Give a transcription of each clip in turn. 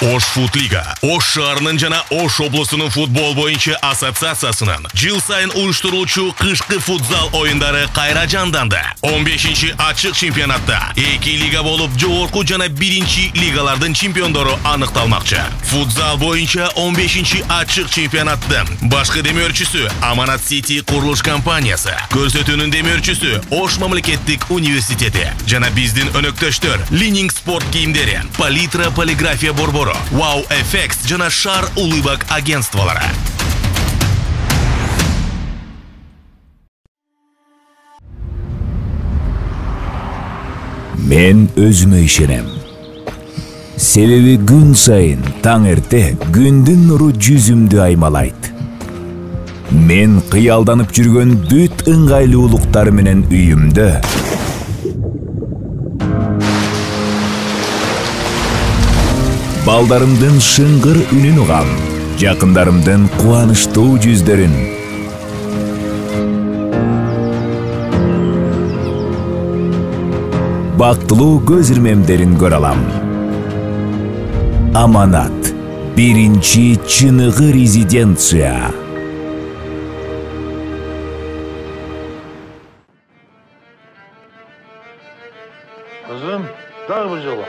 Ош Фут Лига. Ош шаарынын жана Ош облусунун футбол боюнча ассоциациясынын жыл сайын уюштурулуучу кышкы футзал оюндары кайра жанданды. 15-чи ачык чемпионатта 2 лига болуп, жогорку жана 1-чи лигалардын чемпиондору аныкталмакчы. Футзал боюнча 15-чи ачык чемпионаттын башкы демөөрчүсү Аманат Сити курулуш компаниясы, көрсөтүүнүн демөөрчүсү Ош мамлекеттик университети жана биздин өнөктөштөр Лининг спорт кийимдери, Палитра полиграфия борбору, Wow FX жана Шар улыбак агентстволары. Мен өзүмө ишенем. Себеби күн сайын таң эрте күндүн нуру жүзүмдү аймалайт. Мен кыялданып жүргөн бүт ыңгайлуулуктар менен үйүмдө балдарымдын шыңгыр үнүн угам, жакындарымдын кубанычтуу жүздөрүн. Бактылуу көз ирмемдерин көрө алам. Аманат, 1-чи чыныгы резиденция. Kızım, dar bir yola.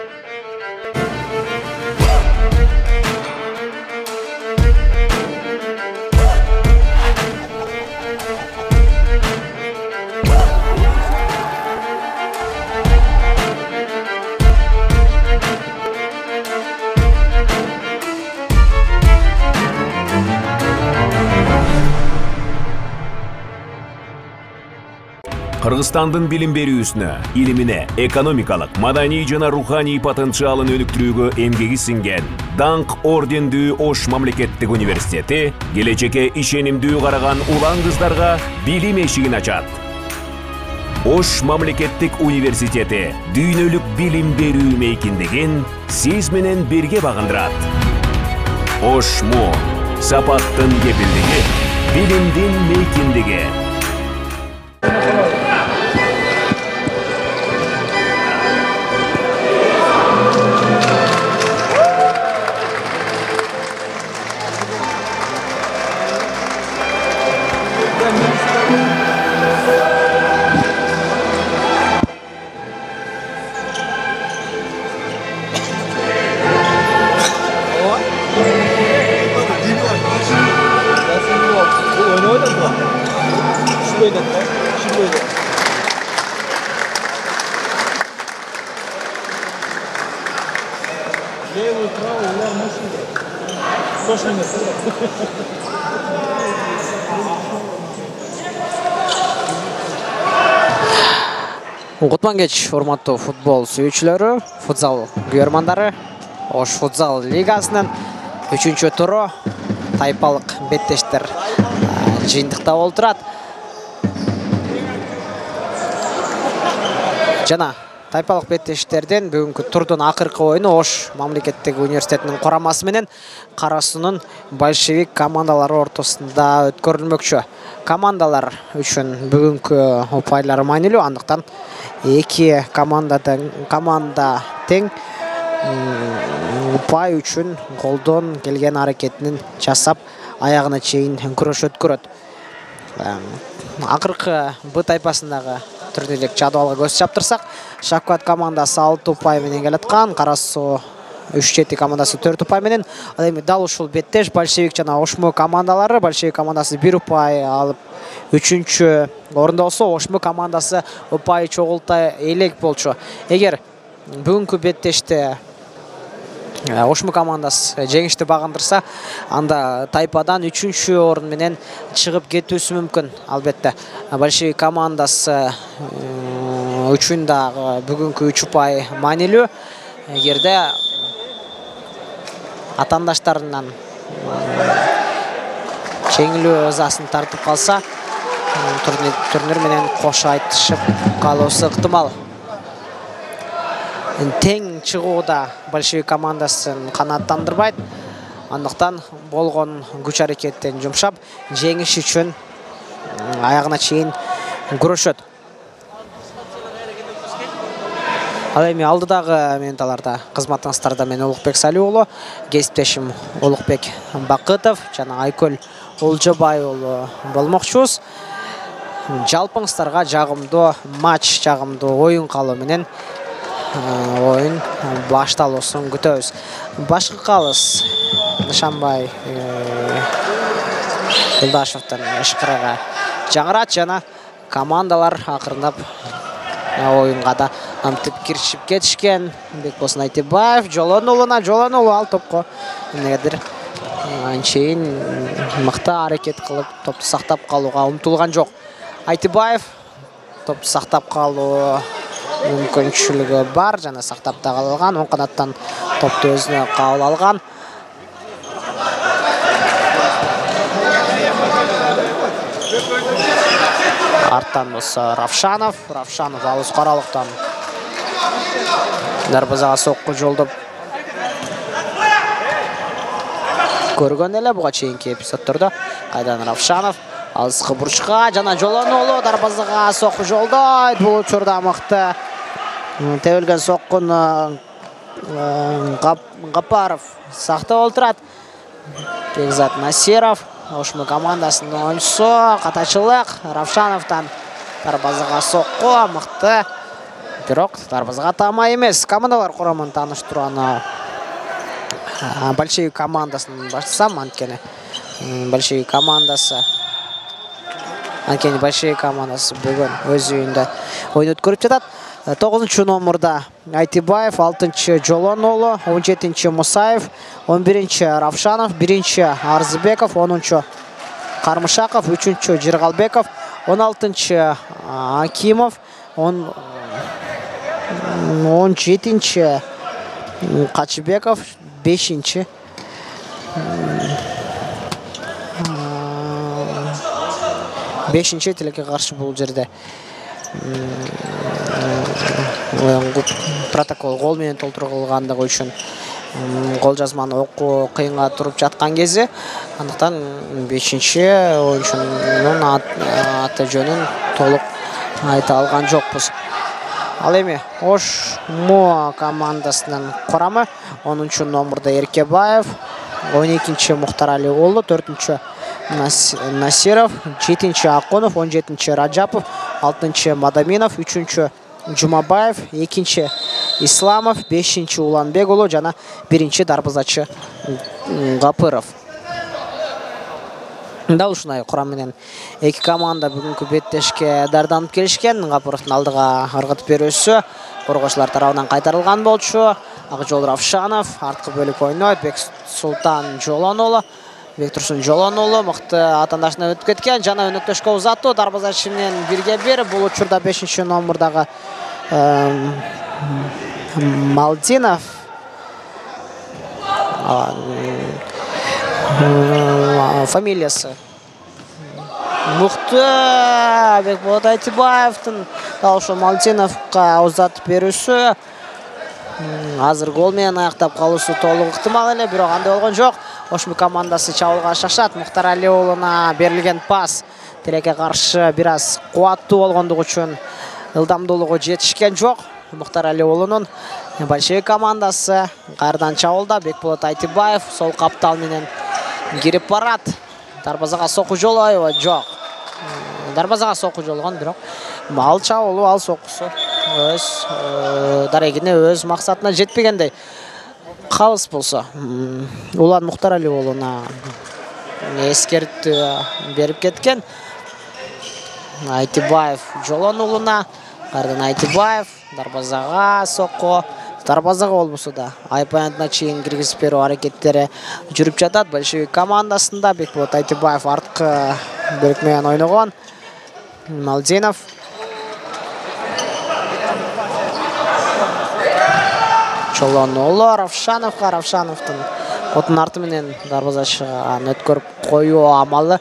Кыргызстандын билим берүүсүнө, илимине, экономикалык, маданий жана руханий потенциалын өнүктүрүүгө эмгеги сиңген Даңк ордендүү Ош мамлекеттик университети келечекке ишенимдүү караган улан кыздарга билим эшигин ачат. Ош мамлекеттик университети дүйнөлүк билим берүү мейкиндигин сиз менен бирге багындырат. Ошму сапаттын кепилдиги, билимдин мейкиндиги. Левую, правую, удар машины. Точно нет. Кутман кеч, урматтуу футбол сүйүүчүлөрү, футзал күйөрмандары. Ош футзал лигасынын 3-чү туру тайпалык беттештер жыйынтыкта болуп турат. Жана тайпалык беттештерден бүгүнкү турдун акыркы оюну Ош мамлекеттик университетинин курамасы менен Кара Суунун большевик командалары ортосунда өткөрүлмөкчү. Командалар үчүн бүгүнкү упайлар маанилүү, андыктан эки команда тең упай үчүн колдон келген аракетин жасап аягына чейин күрөш өткөрөт. Акыркы Б тайпасындагы турнирлик жадвалга көз чаптырсак, Шакват командасы 6 упай менен келаткан, Кара Суу 3-7 командасы 4 упай менен. Ал эми дал ушул беттеш большевик жана Ошму командалары, большевик командасы 1 упай алып 3-чү орунда болсо, Ошму командасы упай чогултай элек болчу. Эгер бүгүнкү беттеште Ошму командасы жеңишти багындырса, анда тайпадан 3-чү орун менен чыгып кетүүсү мүмкүн. Албетте, большевик командасы үчүн дагы бүгүнкү 3 упай маанилүү. Эгерде атандаштарынан жеңилүү ызасын тартып калса, турнир менен кош айтышып калуусу ыктымал. Тең чыгууда большевик командасын канааттандырбайт. Андыктан болгон күч аракеттен жумшап, жеңиш үчүн аягына чейин күрөшөт. Ал эми алдыдагы минуталарда кызматыңыздарда мен Улукбек Салиулу, кесиптешим Улукбек Бакытов жана Айкөл Олжобай уулу болмокчубуз. Жалпыңыздарга жагымдуу матч, жагымдуу оюн калуу менен оюн башталуусун күтөбүз. Башкы калыс Нышанбай Кылдашевдин ышкырыгы жаңырат жана командалар акырындап оюнга да антип киришип кетишкен. Бекболсун Айтибаев Жолонуулу ал топко эмнегедир анчейин мыкты аракет кылып топту сактап калууга умтулган жок. Айтибаев топту сактап калуу мүмкүнчүлүгү бар жана сактап да калган. Оң канаттан топту өзүнө кабыл алган. Арттан болсо Равшанов алыс каралыктан дарбазага сокку жолдоп көргөн эле буга чейинки эпизоддордо. Кайдан Равшанов алыскы бурчка жана Жолонуулу дарбазага сокку жолдойт. Бул учурда мыкты тебилген соккуну Гапаров сактап олтурат. Бекзат Насиров Ошму командасынын оюнчусу, катачылык Равшановдон дарбазага сокку мыкты. Бирок дарбазага таамай эмес. Командалар курамын тааныштырууну Большевик командасынын баштасам, анткени Большевик командасы бүгүн өз үйүндө оюн өткөрүп жатат. 9 номурда Айтибаев, 6 Жолонуулу, 17 Мусаев, 11 Равшанов, 1 Арзыбеков, 10 Кармышаков, 3 Жиргалбеков, 16 Акимов, 17 Качыбеков, 5 тилекке каршы бул жерде протокол гол менен толтурулгандыгы үчүн гол жазманы окуу кыйынга туруп жаткан кези, андыктан 5-оюнчунун аты жөнүн толук айта алган жокпуз. Ал эми Ошму командасынын курамы 10 номурда Эркебаев, 12 Мухтарали уулу, 4 Насиров, 7 Акунов, 17 Раджапов, 6 Мадаминов, 3 Жумабаев, 2 Исламов, 5 Уланбек уулу жана 1 дарбазачы Гапыров. Дал ушундай курам менен эки команда бүгүнкү беттешке дарданып келишкен. Гапыровдун алдыга ыргытып берүүсү коргоочулар тарабынан кайтарылган болчу. Акжол Равшанов арткы бөлүп ойнойт. Бексултан Жолонуулу, Бектурсун Жолонуулу мыкты атандашына өтүп кеткен. Жана өнөктөшкө узаттуу дарбазачы менен 1-1. Бул учурда 5 номурдагы Малдинов фамилиясы мыкты Бекболот Айтибаевдин дал ошо Малдиновго узатып берүүсү азыр гол менен аяктап калуусу толук ыктымал эле, бирок андай болгон жок. Ошму командасы чабуулга шашат. Мухтарали уулуна берилген пас тилекке каршы бир аз кубаттуу болгондугу үчүн ылдамдуулугу жетишкен жок. Мухтарали уулунун Большевик командасы кайрадан чабуулда. Бекболот Айтибаев сол каптал менен кирип барат. Дарбазага сокку жолойбу? Жок. Дарбазага сокку жолгон, бирок ал чабуулу, ал соккусу өз дарегине, өз максатына жетпегендей. Калыс болсо Улан Мухтарали уулуна эскертүү берип кеткен. Айтибаев Жолонуулуна, кайрадан Айтибаев дарбазага сокку. Дарбазага болбосо да айпаянтына чейин киргизип берүү аракеттери жүрүп жатат. Большевик командасында Бекболот Айтибаев арткы бөлүк менен ойногон. Малдинов Жолонуулу Равшановдун отун арты менен дарбазачыга өткөрүп коюу амалы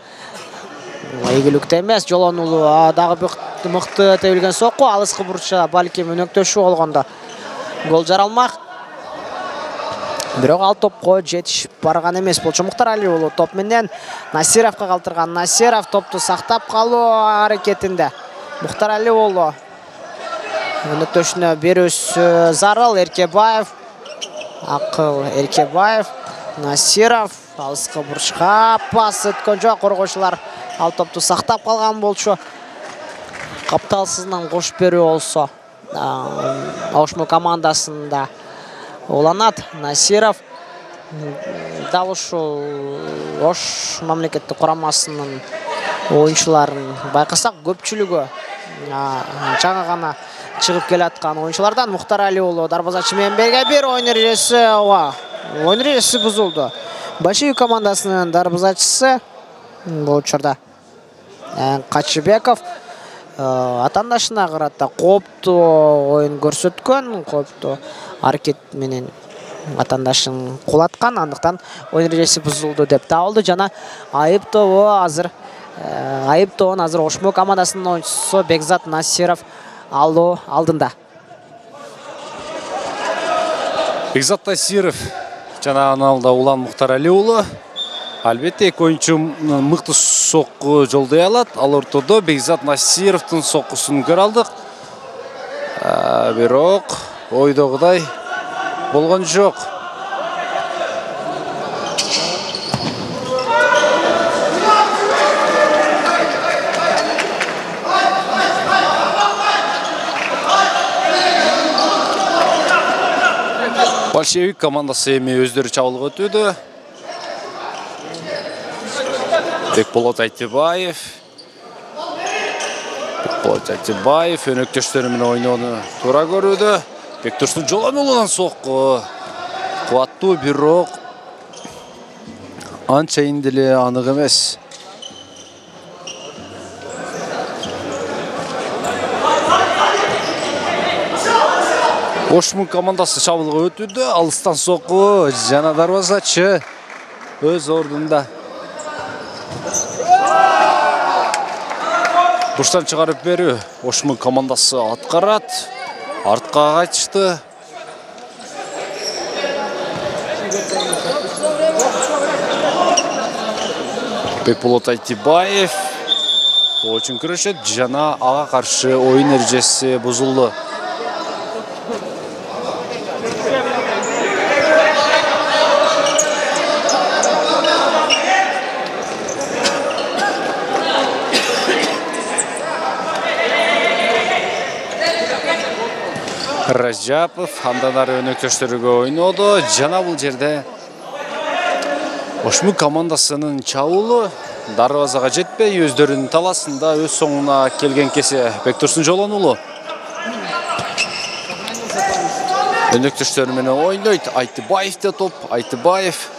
ийгиликтүү эмес. Жолонуулу дагы мыкты тебилген сокку, алыскы бурчта балким өнөктөшүү болгондо гол жаралмак. Бирок ал топко жетишип барган эмес болчу. Мухтарали уулу топ менен Насировго калтырган. Насиров топту сактап калуу аракетинде. Мухтарали уулу өнөктөшүнө берүүсү зарыл. Эркебаев, Акыл Эркебаев, Насиров алыска бурчка пас өткөн жок. Коргоочулар ал топту сактап калган болчу. Капталсыздан кош берүү болсо Ошму командасында уланат. Насиров дал ушул Ош мамлекеттик курамасынын оюнчуларын байкасак көпчүлүгү жаңа гана чыгып келаткан оюнчулардан. Мухтар Али уулу дарбазачы менен берге бир ойун эрежеси бузулду. Большевик командасынын дарбазачысы бул учурда Качыбеков атаандашына карата кооптуу ойун көрсөткөн, кооптуу аракет менен атаандашын кулаткан, андыктан ойун эрежеси бузулду деп табылды. Жана айыптоонун азыр Ошмо командасынын оюнчусу Бекзат Насиров алдында. Бекзат Насиров жана аналда Улан Мухтар Али уулу. Албетте эки оюнчу мыкты сокку жолдой алат. Ал ортодо Бекзат Насировдун соккусун көрө алдык. Бирок ойдогудай болгон жок. Большевик командасы эми өздөрү чабуулга өтүүдө. Бекболот Айтыбаев өнөктөштөрү менен ойноону туура көрүүдө. Бектурсун Жолонуулунан сокку кубаттуу, бирок анчайын деле анык эмес. Ошмун командасы чабуулга өтүүдө. Алыстан сокку жана дарбазачы өз ордунда. Бурчтан чыгарып берүү Ошмун командасы аткарат. Артка кайтышты. Бекболот Айтыбаев очень күрөшөт, жана ага каршы оюн эрежеси бузулду. Ражапов андан ары өнөктөштөрүгө ойноду. Жана бул жерде Ошму командасынын чабуулу дарбазага жетпей, өздөрүнүн таласында өз соңуна келген кесе Бектурсун Жолонуулу. Өнөктөштөрү менен ойнойт. Айтыбаевде топ. Айтыбаев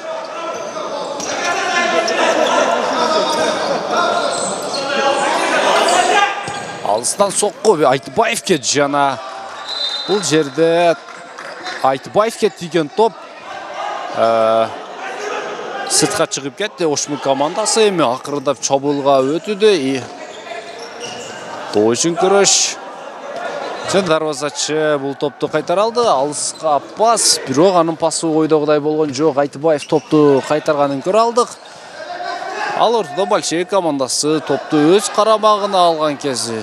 алыстан сокку Айтыбаевке, жана бул жерде Айтыбаевке тийген топ сыртка чыгып кетти. Ошму командасы эми акырындап чабуулга өтүүдө. Тоочун күрөш. Дарбазачы бул топту кайтара алды. Алыска пас, бирок анын пасы ойдогудай болгон жок. Айтыбаев топту кайтарганын көрө алдык. Ал ортодо Большевик командасы топту өз карамагына алган кези.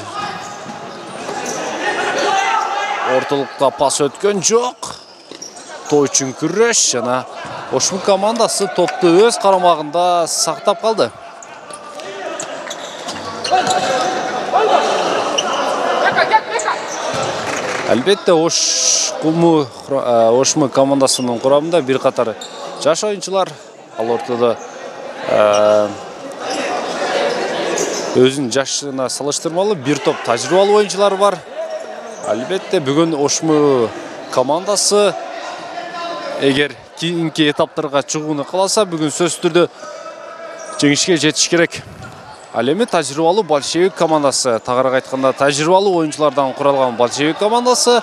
Ортолукта пас өткөн жок. Тоочун күрөш, жана Ошму командасы топту өз карамагында сактап калды. Албетте Ошму командасынын курамында бир катар жаш оюнчулар. Ал ортодо өзүнүн жашына салыштырмалуу бир топ тажрыйбалуу оюнчулар бар. Албетте бүгүн Ошму командасы эгер кийинки этаптарга чыгууну кааласа, бүгүн сөзсүз түрдө жеңишке жетиш керек. Ал эми тажрыйбалуу Большевик командасы, тагыраак айтканда тажрыйбалуу оюнчулардан куралган Большевик командасы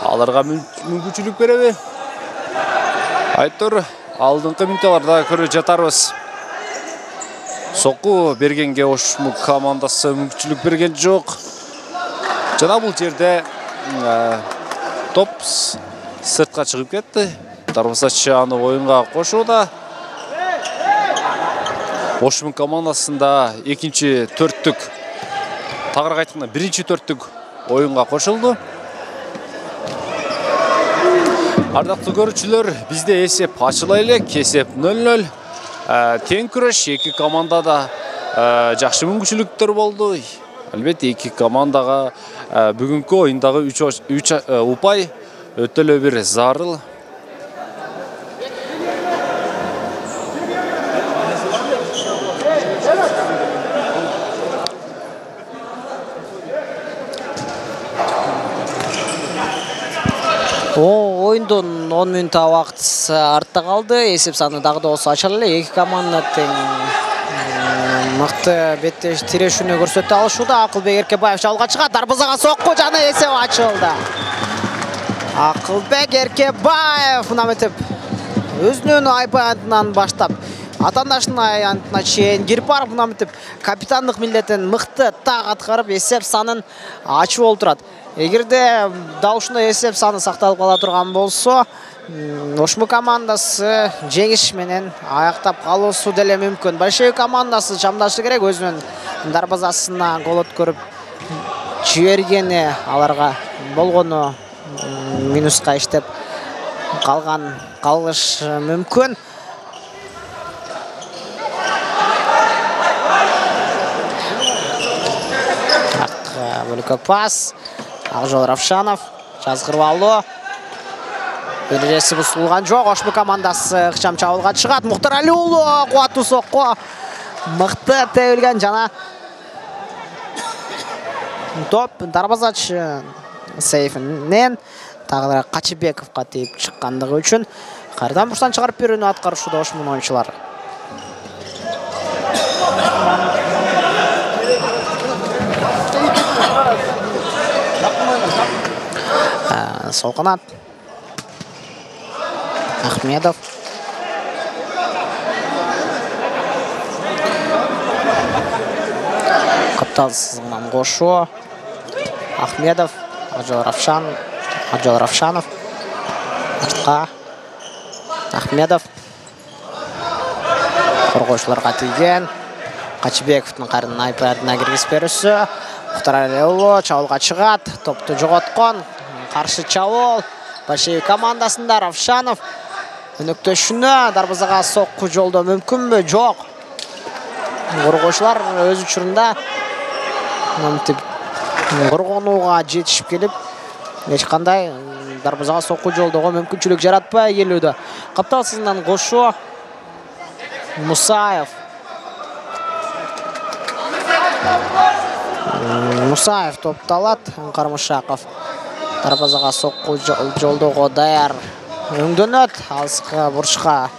аларга мүмкүнчүлүк береби? Айтор алдыңкы минуттарда көрө жатарбыз. Сокку бергенге Ошму командасы мүмкүнчүлүк берген жок. Жана бул жерде топ сыртка чыгып кетти. Дарбазачы аны оюнга кошууда. Ошмун командасында экинчи төрттүк, тагыраак айтканда биринчи төрттүк оюнга кошулду. Ардактуу көрүүчүлөр, бизде эсеп ачыла элек, эсеп 0-0. Тең күрөш, эки командада жакшы мүмкүнчүлүктөр болду. Албетте эки командага бүгүнкү оюндагы 3 упай өтө эле бир зарыл. Oyundun 10 minut вакыт артта калды. Эсеп саны дагы да болсо ачыла эле. Эки команда тең мыкты беттеш тирешүүнү көрсөтө алышууда. Акылбек Эркебаев чабуулга чыгат. Дарбазага сокку жана эсеп ачылды. Акылбек Эркебаев мынамытып өзүнүн айпантынан баштап атаандашынын аянтына чейин кирип барып мынамытып капитандык милдетин мыкты так аткарып эсеп санын ачып олтурат. Эгерде дал ушундай эсеп саны сакталып кала турган болсо, Ошму командасы жеңиш менен аяктап калуусу деле мүмкүн. Большевик командасы чамдашы керек, өзүнүн дарбазасына гол өткөрүп жибергени аларга болгону минуска иштеп калыш мүмкүн. Бөлүкө пас. Акжол Равшанов, жазгырбалуу. Бережеси бузулган жок. Ошму командасы ыкчам чабуулга чыгат. Мухтар Али уулу кубаттуу сокку. Мыкты тебилген жана топ дарбазачы сейфинен тагы Качыбековго тийип чыккандыгы үчүн кайрадан бурчтан чыгарып берүүнү аткарышууда Ошмун оюнчулары. Сол канат. Ахмедов. Капталсызгынан кошуу. Ахмедов, Акжол Равшанов. Артка. Ахмедов. Коргоочуларга тийген. Качыбековдун кайрадан айпадына киргизип берүүсү. Мухтар Алиулу чабуулга чыгат. Топту жоготкон. Каршы чабуул. Большевик командасында Равшанов өнөктөшүнө дарбазага сокку жолдоо мүмкүнбү? Жок. Коргоочулар өз учурунда мынтип коргонууга жетишип келип, эч кандай дарбазага сокку жолдоого мүмкүнчүлүк жаратпай келүүдө. Капталсызынан кошуу. Мусаев топто алат. Кармышаков дарбазага сокку жолдоого даяр өңдөнөт. Алыска бурчка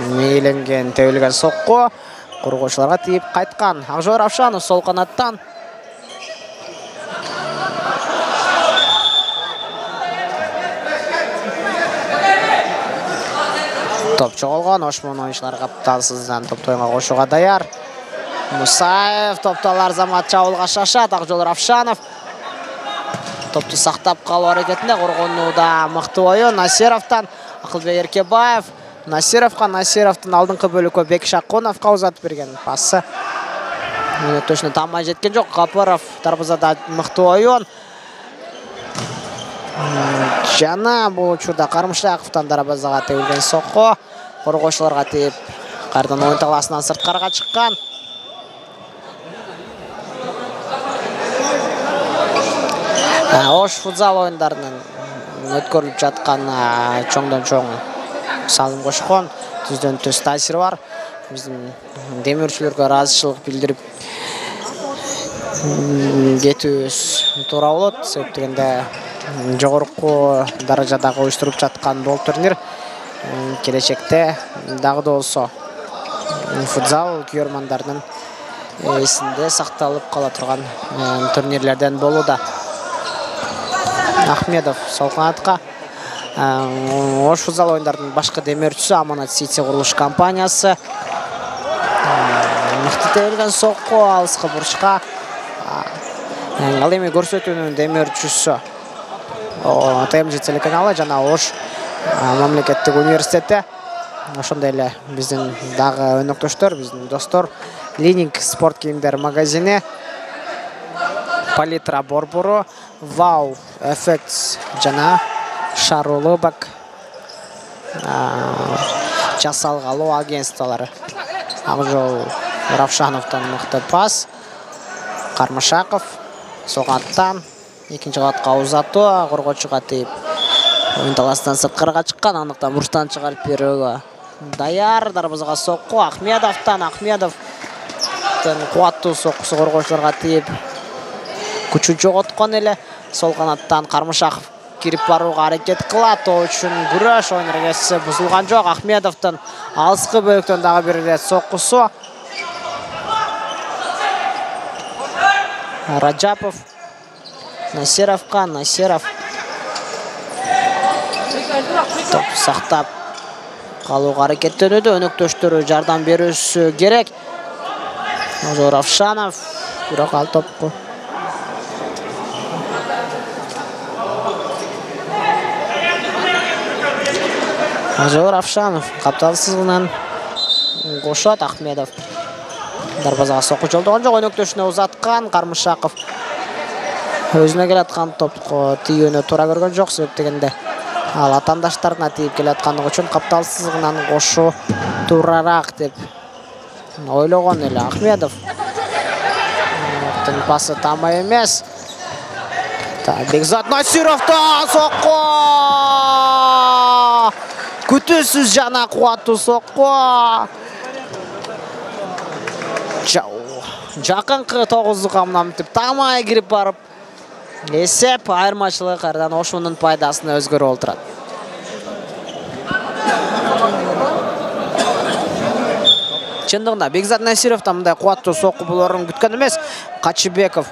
мейленген тебилген сокку коргоочуларга тийип кайткан. Акжол Равшанов сол канаттан. Топ жоголгон. Ошмун оюнчулары капталсыздан топту оюнга кошууга даяр. Мусаев топтолар замат чабуулга шашат. Акжол Равшанов топту сактап калуу аракетинде, коргонууда мыкты оюн. Насировдон Акылбек Эркебаев. Насировдун алдыңкы бөлүккө Бек Шакуновго узатып берген пасы. Өнөктөшүнө тамай жеткен жок. Капыров дарбазада мыкты оюн. Жана бул учурда Кармышаковдон дарбазага тебилген сокку коргоочуларга тийип кайрадан оюн талаасынан сырткарыга чыккан. Ош футзал оюндарынын өткөрүлүп жаткан чоңдон чоң салым кошкон, түздөн түз таасири бар. Биздин демирчилерге ыраазычылык билдирип кетүүбүз туура болот. Себеп дегенде жогорку даражадагы уюштуруп жаткан бул турнир келечекте дагы да болсо футзал күйөрмандарынын эсинде сакталып кала турган турнирлерден болууда. Ахмедов сол канатка. Ош футзал оюндарынын башкы демирчүсү Аманат Сити курулуш компаниясы. Мыкты тебилген сокку алыска бурчка. Ал эми көрсөтүүнүн демирчүсү ТМЖ телеканалы жана Ош мамлекеттик университети. Ошондой эле биздин дагы өнөктөштөр, биздин достор Ленинг спорт кийимдер магазини, Палитра борбору, Вау Effects жана Шарулыбак жасалғалы агентстволары. Ақжол Равшановтан мықты пас. Қармышақов соғаттан екінші қатқа ұзату, қорғаушыға тейіп ойын таласынан сыртқарға шыққан, анықтан бұрыштан шығарып беруге даяр. Дарбызға соққы Ахмедовтан. Ахмедовтың қуатты соққысы қорғаушыларға тейіп күші жоғытқан елі. Сол қанаттан Қармышақов кирип баруға әрекет қылады. Ол үшін күреш ойын іргесі бұзылған жоқ. Ахмедовтың алысқы бөліктен дағы бір рет соққысы. Раджапов Насировқа. Насиров топ сақтап қалуға әрекеттенуді. Өніктөштері жардан берісі керек. Равшанов бірақ ал топқы. Равшанов қапталысызғынан қошат. Ахмедов дарбазаға соққы жолдаған жоқ. Өніктөшіне ұзатқан Қармышақов өзіне келатқан топқы тиюіне тура көрген жоқ себептегенде. Ал атандаштарына тиіп келатқандығы үшін қапталысызғынан қошу турарақ деп ойлаған елі. Ахмедов пасы тамай емес. Бекзат Насировтан соққы! Күтусіз жана қуатты соққы! Жақынқы 9 қамынан бітіп тамай кіріп барып, есеп айырмашылығы қардан Ошуның пайдасына өзгері олтырады. Чындығында Бекзат Насировтан мұндай қуатты соққы боларын күткен емес. Қачыбеков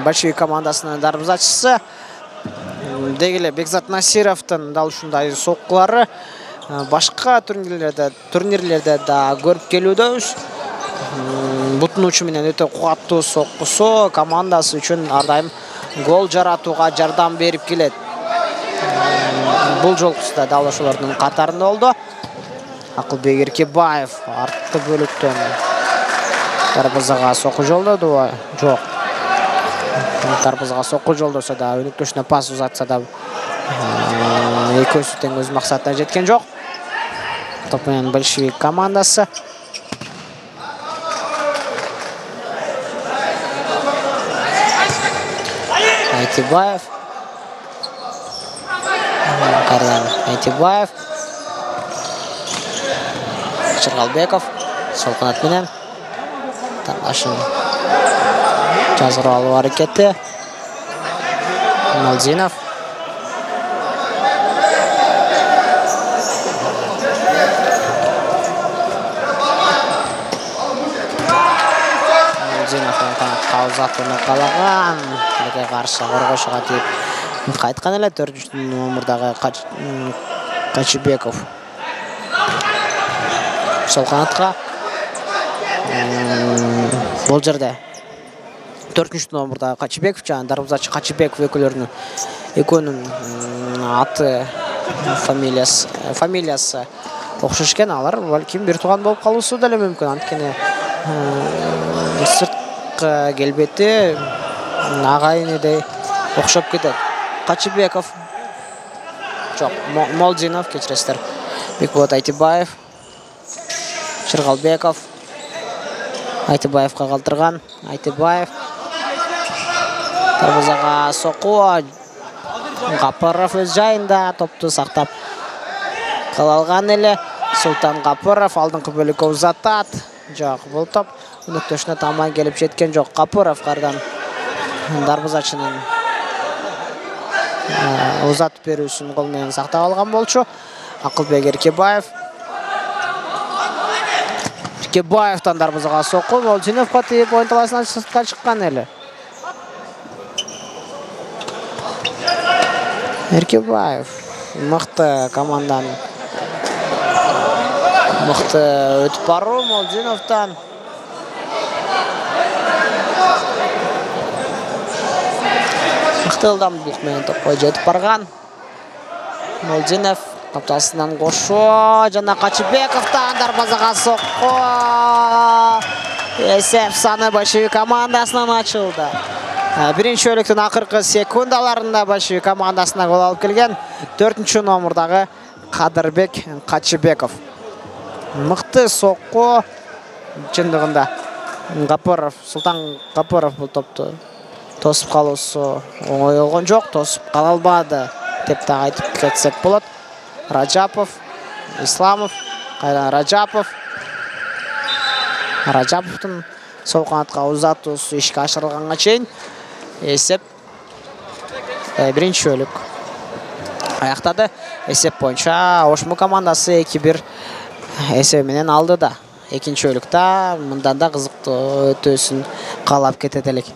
большевик командасының дарбызатшысы. Дегеле Бекзат Насировтан дал ушундай соққылары башқа турнирлерде да көріп келуді. Бұтын ұшымен өте қуатты соққысы командасы үшін ардайым гол жаратуға жардам беріп келеді. Бұл жолқысында далашылардың қатарында олды. Ақылбек Еркебаев артты бөліктен дарбызаға соққы жолдады. Жоқ. Дарбызаға соққы жолдаса да, өніктөшіне пас ұзатса да екөсітен өз мақсатына жеткен жоқ. Топымен большевик командасы. Айтибаев. Қардан Айтибаев. Шырғалбеков. Сол қанатменен. Таңдашын жазғыр алу әрекеті. Малдинов. Қаузатыны қалаған. Келеге қаршы қорғашыға тейіп қайтқан әлі 4-ші номердағы Қачыбеков. Сол қанатқа. Бұл жерде 4-ші номердағы Қачыбеков, жаңа дарбызатшы Қачыбеков екөнің аты фамилиясы оқшышкен алар. Бәлкім бір туған болып қалусы дәлі мүмкін. Анткені сыртқы келбеті ағайыны дей оқшап кетеді. Қачыбеков. Жоқ, Молдинов, кечірестер. Бекболат Айтибаев. Шырғалбеков. Айтибаевқа қалтырған. Айтибаев. Дарбызаға соққы. Ғапыров өз жайында топты сақтап қалалған елі. Сұлтан Ғапыров алдыңғы бөлігі ұзатады. Жоқ, бұл топ өніктөшіне тамай келіп жеткен жоқ. Ғапыров қардан дарбызатшының ұзатып берусін қолмен сақтап алған болшы. Ақылбек Еркебаев. Еркебаевтан дарбызаға соққы. Молдиновқа тиіп ойын таласынан сыртқа шыққан елі. Еркебаев мықты командан мықты өтіп бару Молдиновтан. Мықты ылдамдылықпен топқа жетіп барған. Молдинов қапталысынан қошу. Жана Қачыбековтан дарбазаға соққы. Есеп саны большевик командасынан ашылды. Биринчи бөлүктүн акыркы секундаларында большевик командасына гол алып келген 4-чү номурдагы Кадырбек Качыбеков. Мыкты сокку чындыгында. Гапаров, Султан Гапаров бул топту тосуп калуусу оңой болгон жок, тосуп кала албады деп да айтып кетсек болот. Раджапов, Исламов, кайдан Раджапов. Раджаповдун сол канатка узатуусу ишке ашырылганга чейин эсеп биринчи бөлүк аяктады. Эсеп боюнча Ошму командасы 2-1 эсеби менен алды да. Экинчи бөлүктө мындан да кызыктуу өтүүсүн каалап кетет элек.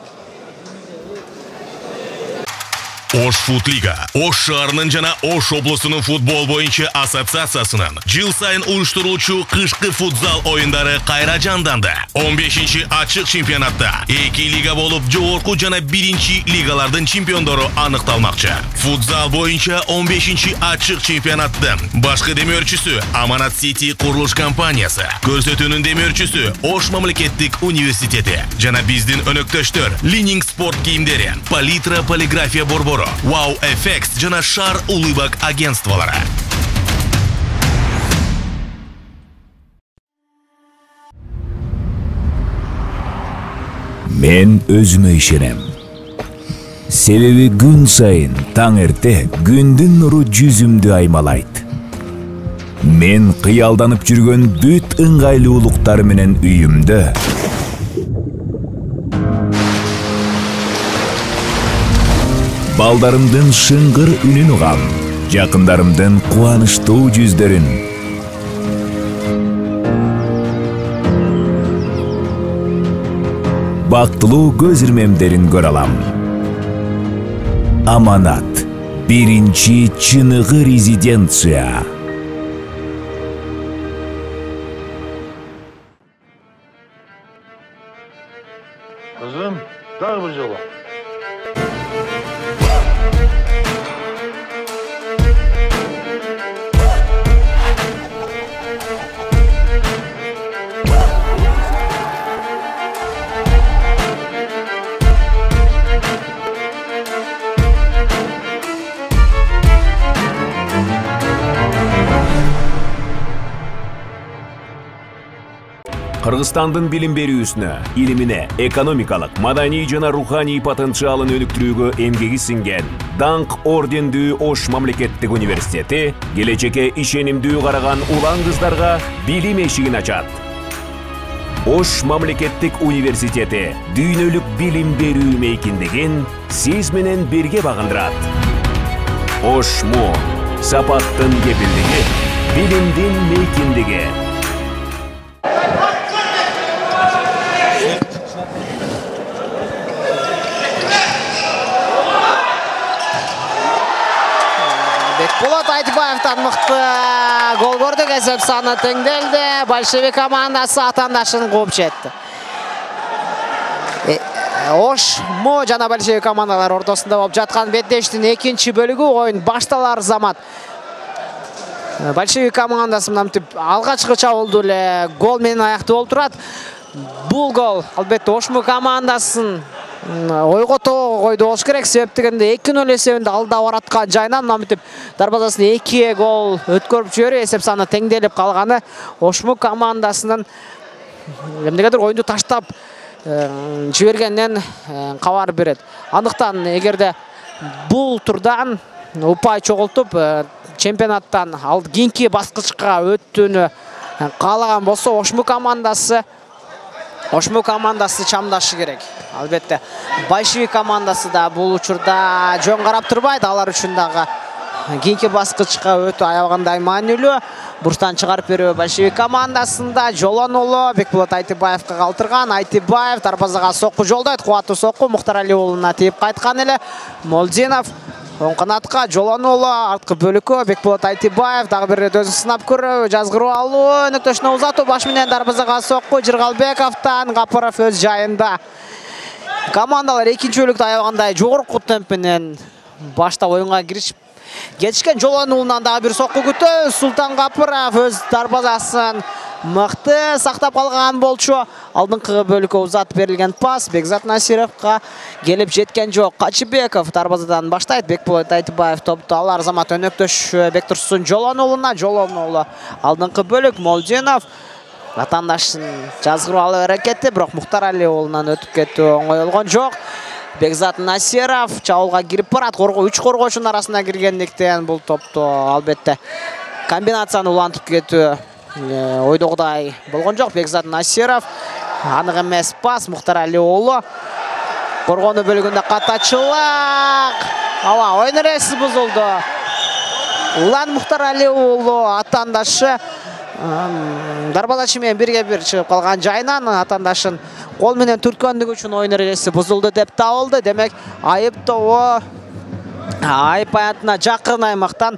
Ош Футлига, Ош шаарынын жана Ош облусунун футбол боюнча ассоциациясынын жыл сайын уюштуруучу кышкы футзал оюндары кайра жанданды. 15-чи ачык чемпионатта 2 лига болуп, жогорку жана 1-чи лигалардын чемпиондору аныкталмакчы. Футзал боюнча 15-чи ачык чемпионаттын башкы демөөрчүсү Аманат Сити курулуш компаниясы, көрсөтүүнүн демөөрчүсү Ош мамлекеттик университети жана биздин өнөктөштөр Лининг спорт кийимдери, Палитра полиграфия борбору, Wow FX жана Шар улыбак агентстволары. Мен өзүмө ишенем. Себеби күн сайын таң эрте күндүн нуру жүзүмдү аймалайт. Мен кыялданып жүргөн бүт ыңгайлуулуктар менен үйүмдө балдарымдын шыңгыр үнүн угам, жакындарымдын кубанычтуу жүздөрүн. Бактылуу көз ирмемдерин көрө алам. Аманат, 1-чи чыныгы резиденция. Kızım, dar bir yola. Кыргызстандын билим берүүсүнө, илимине, экономикалык, маданий жана руханий потенциалын өнүктүрүүгө эмгеги сиңген Даңк ордендүү Ош мамлекеттик университети келечекке ишенимдүү караган улан кыздарга билим эшигин ачат. Ош мамлекеттик университети дүйнөлүк билим берүү мейкиндигин сиз менен бирге багындырат. Ошму сапаттын кепилдиги, билимдин мейкиндиги. Болот Айтыбаевтан мыкты гол көрдүк, эсеп саны теңделди. Большевик командасы атандашын кууп жетти. Ошму жана большевик командалар ортосунда болуп жаткан беттештин экинчи бөлүгү оюн башталар замат. Большевик командасы мынтип алгачкы чабуулду эле гол менен аякталып турат. Бул гол албетте Ошму командасын ойгото койду болуш керек. Себеп дегенде 2-0 эсебинде алда бараткан жайынан мынтип дарбазасын 2 гол өткөрүп жиберип, эсеп саны теңделип калганы Ошму командасынын эмнегедир оюнду таштап жибергенинен кабар берет. Андыктан эгерде бул турдан упай чогултуп чемпионаттан кийинки баскычка өтүүнү каалаган болсо Ошму командасы чамдашы керек. Албетте большевик командасы да бул учурда жөн карап турбайт. Алар үчүн дагы кийинки баскычка өтүү аябагандай маанилүү. Бурстан чыгарып берүү большевик командасында Жолонуулу Бекболот Айтыбаевга калтырган. Айтыбаев дарбазага сокку жолдойт. Кубаттуу сокку Мухтар Алиулуна тийип кайткан эле. Молдинов оң канатка, Жолонуулу арткы бөлүккө Бекболот Айтыбаев дагы бир өзүн сынап көрүү, жазгыруу алуу, өнөктөшүнө узатуу, баш менен дарбазага сокку Жыргалбековдон. Гапаров өз жайында. Командалар экинчи бөлүктө аябагандай жогорку темп менен башта оюнга киришип кетишкен. Жолонуулунан дагы бир сокку күтө. Султан Гапаров өз дарбазасын мыкты сактап калган болчу. алдыңкы бөлүккө узат берилген пас Бекзат Насировго келип жеткен жок. Качыбеков дарбазадан баштайт. Бекболот Айтыбаев топту алар замат өнөктөш Бектурсун Жолонуулуна. Жолонуулу алдыңкы бөлүк Молдинов атандашын жазгырып алуу аракети, бирок Мухтар Алиулунан өтүп кетүү оңой болгон жок. Бекзат Насиров чабуулга кирип барат. 3 коргоочунун арасына киргендиктен бул топту албетте комбинацияны улантып кетүү ойдогудай болгон жок. Бекзат Насиров анык эмес пас Мухтар Алиулу коргонуу бөлүгүндө катачылык. Ойун эреси бузулду. Улан Мухтар Алиулу атандашы дарбазачы менен бирге-бир чыгып калган жайынан атандашын кол менен түрткөндүгү үчүн oyun эрежеси бузулду деп табылды. Демек айыптоо айып аянтына жакын аймактан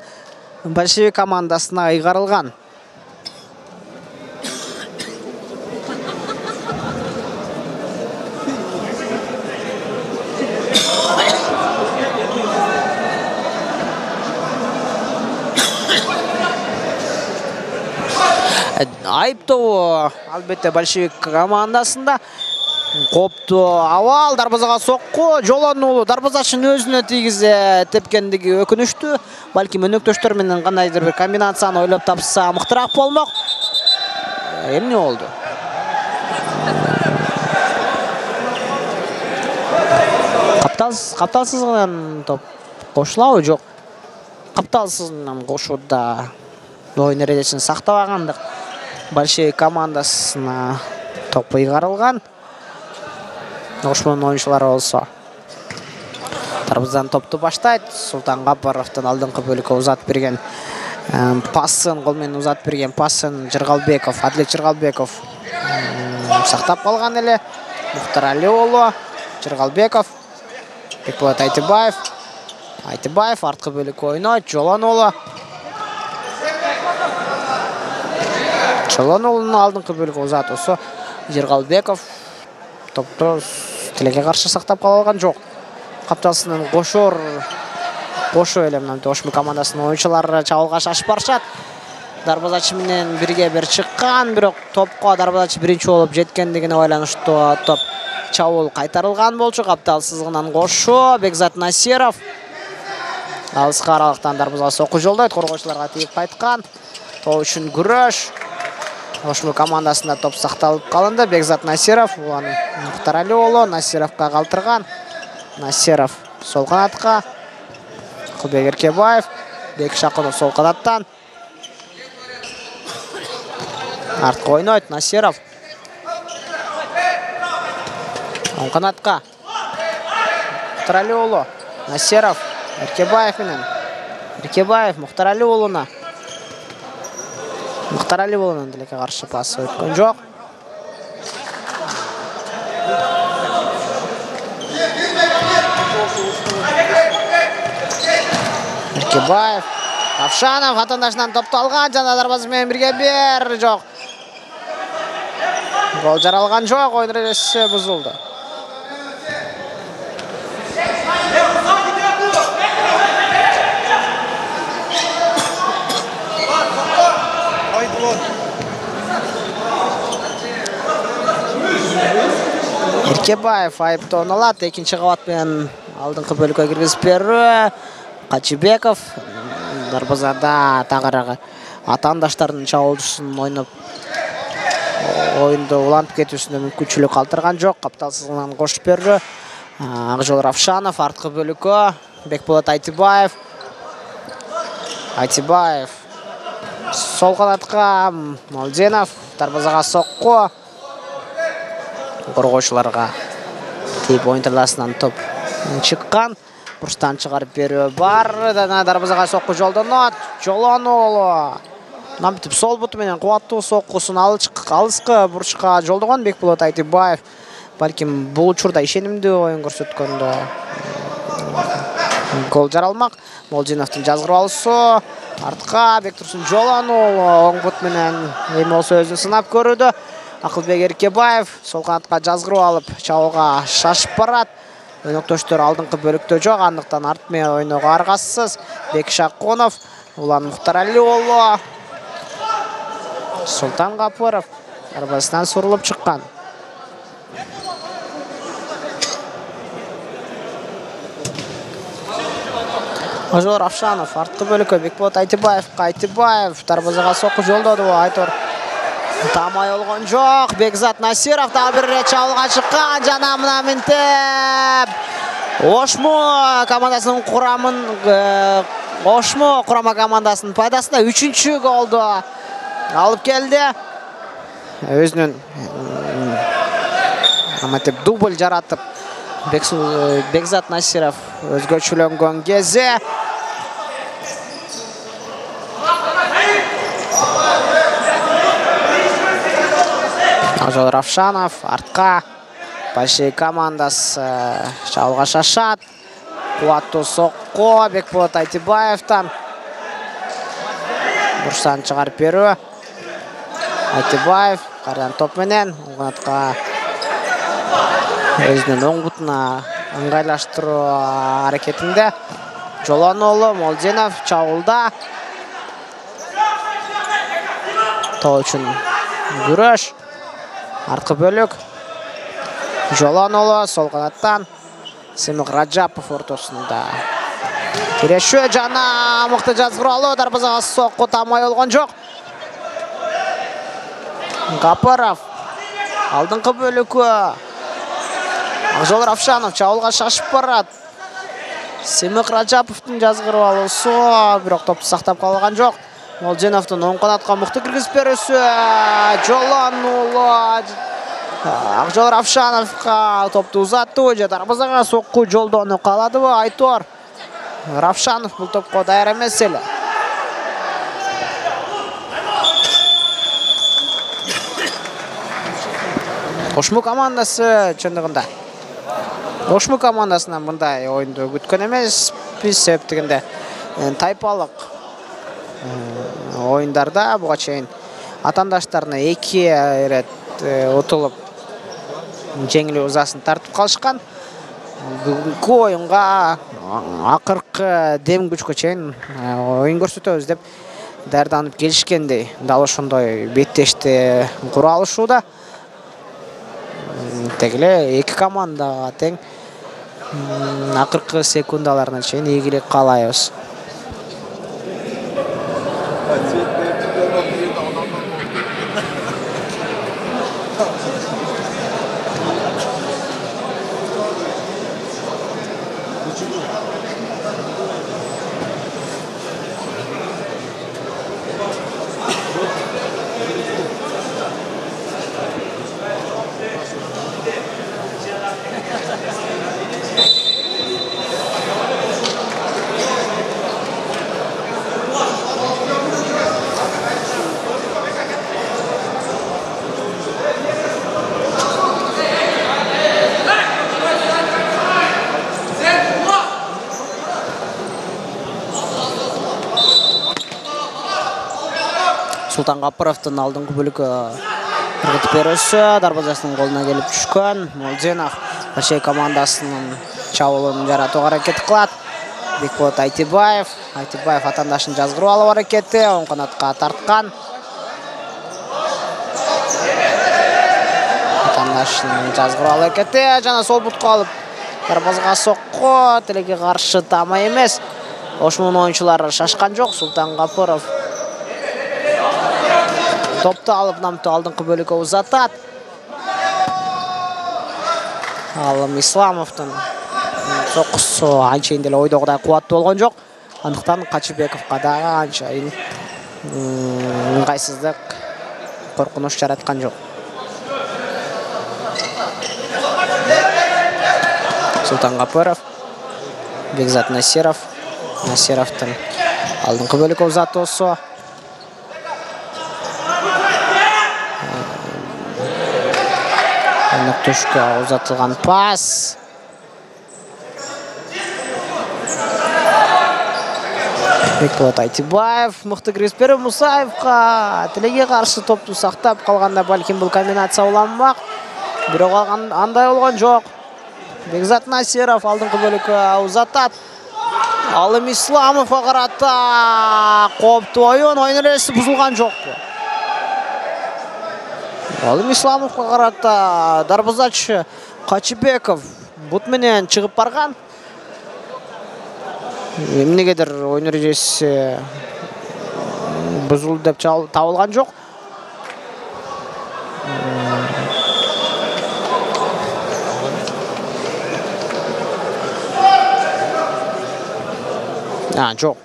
большевик командасына ыйгарылган. Айыптоо албетте большевик командасында. Копту авал дарбазага сокку. Жолонуулу дарбазачынын өзүнө тийгизе тепкендиги өкүнүштүү. Балким өнөктөштөр менен кандайдыр бир комбинацияны ойлоп тапса мыктыраак болмок. Эмне болду? Капталсыз гана топ кошулабы? Жок. Капталсыз менен кошууда oyun эрежесин сактабагандык большевик командасына топ ыйгарылган. Ошмонун оюнчулары болсо дарбазадан топту баштайт. Султан Гапаровдун алдыңкы бөлүккө узат берген пасын, кол менен узат берген пасын Жыргалбеков, Адлет Жыргалбеков сактап калган эле. Мухтар Алиулу, Жыргалбеков, Бекболот Айтыбаев. Айтыбаев арткы бөлүккө ойнойт. Жолонуулу. Жолонуулунун алдыңкы бөлүккө узат болсо Жыргалбеков топту тилекке каршы сактап кала алган жок. Капталсынын кошо эле мына Ошму командасынын оюнчулары чабуулга шашып барышат. Дарбазачы менен бирге-бир чыккан, бирок топко дарбазачы биринчи болуп жеткендигине байланыштуу топ чабуул кайтарылган болчу. Капталсызгынан кошо Бекзат Насиров алыска аралыктан дарбазага сокку жолдойт. Коргоочуларга тийип кайткан. Топ үчүн күрөш. Ошму командасында топ сакталып калынды. Бекзат Насиров, Мухтар Алиулу Насировго калтырган. Насиров сол канатка. Кылбек Эркебаев, Бек Шакунов сол канаттан. Артка ойнойт Насиров. Оң канатка. Мухтар Алиулу, Насиров, Эркебаев менен. Эркебаев Мухтар Алиулуна. Мухтар Алиулунун тилекке каршы пасы өткөн жок. Эркебаев, Авшанов атандашынан топту алган, жана дарбаза менен бирге-бир жок. Гол жаралган жок, oyun эрежеси бузулду. Эркебаев айыптоон алат. Экинчи кабат менен алдыңкы бөлүккө киргизип берүү. Качыбеков дарбазада тагыраагы атаандаштардын чабуулчусун ойноп оюнду улантып кетүүсүнө мүмкүнчүлүк калтырган жок. Капталсызгынан кошуп берүү. Акжол Равшанов арткы бөлүккө. Бекболот Айтыбаев. Айтыбаев сол канатка. Молдинов дарбазага сокку. Коргоочуларга тийип oyun таласынан топ чыккан. Бурчтан чыгарып берүү бар. Дарбазага сокку жолдонот. Жолонуулу намтип сол буту менен кубаттуу соккусун алыскы бурчка жолдогон Бекболот Айтыбаев. Балким бул учурда ишенимдүү oyun көрсөткөндө гол жаралмак. Молдиновдун жазгырып алуусу. Артка Бектурсун Жолонуулу оң бут менен эми болсо өзүн сынап көрүүдө. Акылбек Эркебаев сол канатка жазгырып алып чабуулга шашып барат. Өнөктөштөр алдыңкы бөлүктө жок, андыктан арт менен ойноого аргасыз. Бек Шакунов, Улан Мухтар Алиулу, Султан Гапаров дарбазадан сурулуп чыккан. Ажор Равшанов артқы бөлікке Бекболат Айтыбаев дарбазаға соққы жолдады. Айтор тамай олған жоқ. Бекзат Насиров тағы бір рет шабуылға шыққан. Жана мына мінтіп Ошмо командасының Ошмо құрама командасының пайдасында 3-ші голды алып келді. Өзінің дубль жаратып Бекзат Насиров өзгөчүлөнгөн кезде Ажол Равшанов артқа Большой командасы шабуылға шашат. Қуаттуу соққы Бекболат Айтыбаевтан. Бұрштан шығарып беру. Айтыбаев қардан топ менен оңғанатқа өзінің оң бұтына ыңғайлаштыру әрекетінде. Жоланолу Молдинов чабуылда. Тоо үшін күрөш. Артқы бөлік. Жоланолу сол қанаттан. Семик Раджапов ортосында. Кереші жана мықты жазғыралы. Дарбазаға соққы тамай олған жоқ. Гапаров. Алдыңқы бөлікі. Ақжол Равшанов чабуылға шашып барат. Семик Раджаповтың жазғырып алысы. Бірақ топты сақтап қалған жоқ. Молдиновтың оң қанатқа мықты кіргізіп берісі. Жоланолу. Ақжол Равшановқа топты ұзатты. Дарбазаға соққы жолдоны қалады. Айтор Равшанов бұл топқа дайыр емес елі. Ошмо командасы чындығында. Ошмо командасынан бұндай ойынды күткен емес. Біз себептігінде тайпалық ойындарда бұға чейін атандаштарына 2 рет отылып жеңілі ұзасын тартып қалышқан. Бүгінгі ойынға ақырқы дем күшке чейін ойын көрсетеміз деп дәрданып келішкендей. Далы шындай беттешті құра алышуда. Тегілі 2 командаға тең ақырқы секундаларына чейін егілік қалайыз. Султан Гапаровтың алдыңғы бөлігі ұрғытып берісі. Дарбазасының қолына келіп түшкен. Молдинов Большой командасының чабуылын жаратуға әрекет қылады. Бекболат Айтыбаев. Айтыбаев атандашын жазғыру алу әрекеті. Оң қанатқа тартқан. Атандашын жазғыру алу әрекеті. Жана сол бұтқа алып. Дарбазаға соққы. Тілеге қаршы тама емес. Ошмон ойыншылары шашқан жоқ. Султан Гапаров топты алып намты алдыңқы бөлігі ұзатат. Алым Исламовтың соққысы аншайынделі ойдағыдай қуатты болған жоқ. Андықтан Қачыбековқа дағы аншайын ыңғайсыздық қорқыныш жаратқан жоқ. Султан Гапаров, Бекзат Насиров. Насировтың алдыңқы бөлігі ұзатты осы. Түшкі ұзатылған пас. Бекболат Айтыбаев. Мықты Креспері Мұсаевқа. Тілеге қарсы топты сақтап қалғанда бәлкім бұл комбинация оламақ. Бірақ андай олған жоқ. Бекзат Насиров алдыңғы бөлігі ұзатат. Алым Исламов ағарата. Қопты ойын әресі бұзылған жоқ. Алым Исламовқа қарата дарбазачы Қачыбеков бұт менен шығып барған. Емнегедір ойын ережесі бұзылды деп табылған жоқ. Жоқ.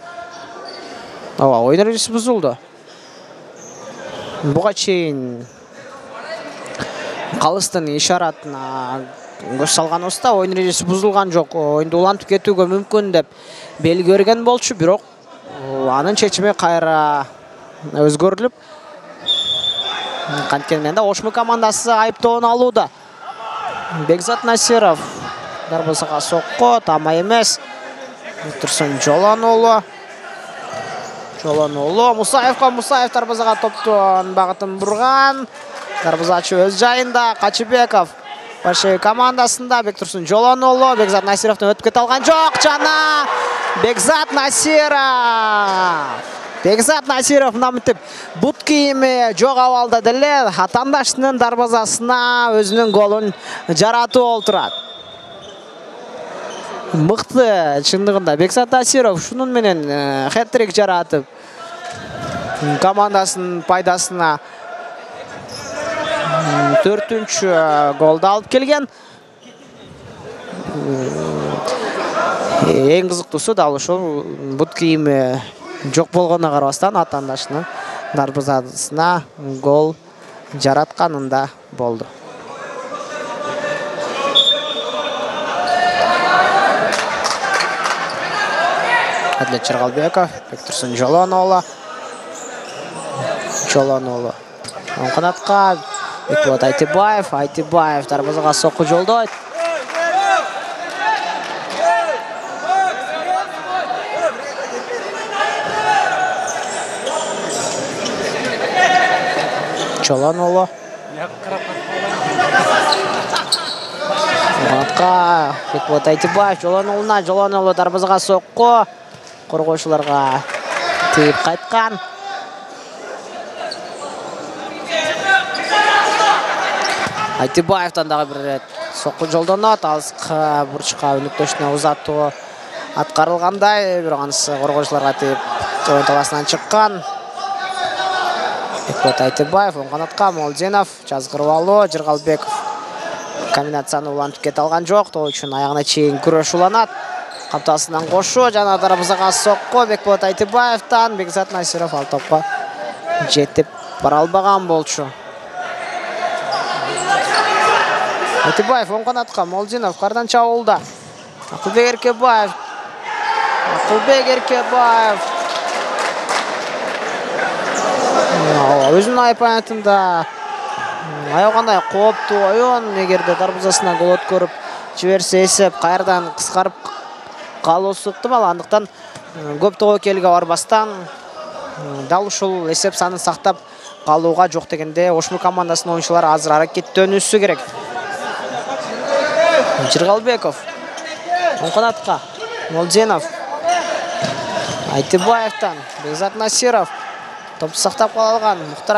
Ойын ережесі бұзылды. Бұға чейін қалыстың ишаратына көз салған оста ойын ережесі бұзылған жоқ. Ойынды улантып кетуге мүмкін деп белгі берген болчу, бирок анын чечими кайра өзгөрүлүп, канткенде Ошму командасы айыптоон алууда. Бекзат Насиров дарбазага сокко, тама эмес. Турсун Жолонолу. Мусаев дарбазага топтун багытын бурган. Дарбазачы өз жайында. Качыбеков Большевик командасында. Бектурсун Жолонолу. Бекзат Насировтун өтүп кете алган жок. Жана Бекзат Насиров намытып бут кийими жок абалда деле атандаштын дарбазасына өзүнүн голун жаратып олтурат. Мыкты чындыгында Бекзат Насиров шунун менен хэт-трик жаратып командасынын пайдасына 4-чү голду алып келген. Эң кызыктуусу дал ушул бут кийими жок болгонуна карабастан атандашынын дарбазасына гол жаратканында болду. Адлет Чыргалбеков, Бектурсун Жолонолу. Оң канатка Бекболот Айтыбаев дарбазага сокку жолдойт. Жолонолу. Канатка Бекболот Айтыбаев, Жолонолу дарбазага сокку. Коргоочуларга тийип кайткан. Айтыбаевтан дагы бир рет сокку жолдонот, алыска бурчка өнүктөшүнө узатуу аткарылгандай, бирок анысы коргоочуларга тийип оюн таласынан чыккан. Бекболот Айтыбаев оң канатка, Молдинов жазгырып алуу, Жыргалбеков комбинацияны улантып кете алган жок, топ үчүн аягына чейин күрөш уланат. Каптасынан кошу, жана дарбазага сокку Бекболот Айтыбаевтан. Бекзат Насиров ал топко жетип бара албаган болчу. Айтыбаев оң канатка, Молдинов кардан чабуулда. Акылбек Эркебаев. Өзүнүн айпанатында аягандай кооптуу оюн, эгерде дарбазасына гол өткөрүп жиберсе эсеп кайрадан кыскарып калуусу ыктымал. Андыктан көп тобокелге барбастан дал ушул эсеп санын сактап калууга жок дегенде Ошму командасынын оюнчулары азыр аракеттөнүүсү керек. Жыргалбеков оң канатка, Молдинов Айтыбаевтан, Бекзат Насиров топты сактап кала алган. Мухтар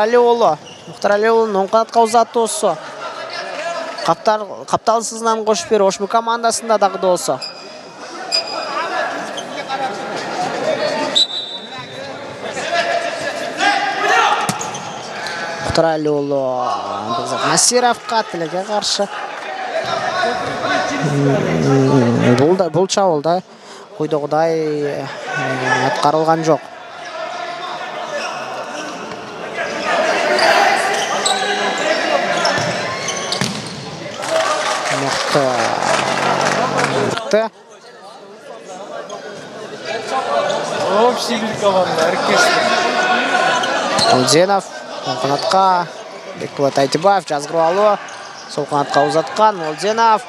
Алиулунун оң канатка узатуусу. Капталсызынан кошуп берип Ошму командасында дагы да болсо. Мухтар Алиулу Бекзат Насировго тилеге каршы. Бул чабуулда койдогудай аткарылган жок. Мыкты. Общий бир команда, оркестр. Молдинов оң канатка, Бекболот Айтыбаев жазгырып алуу, сол канатка узаткан. Молдинов,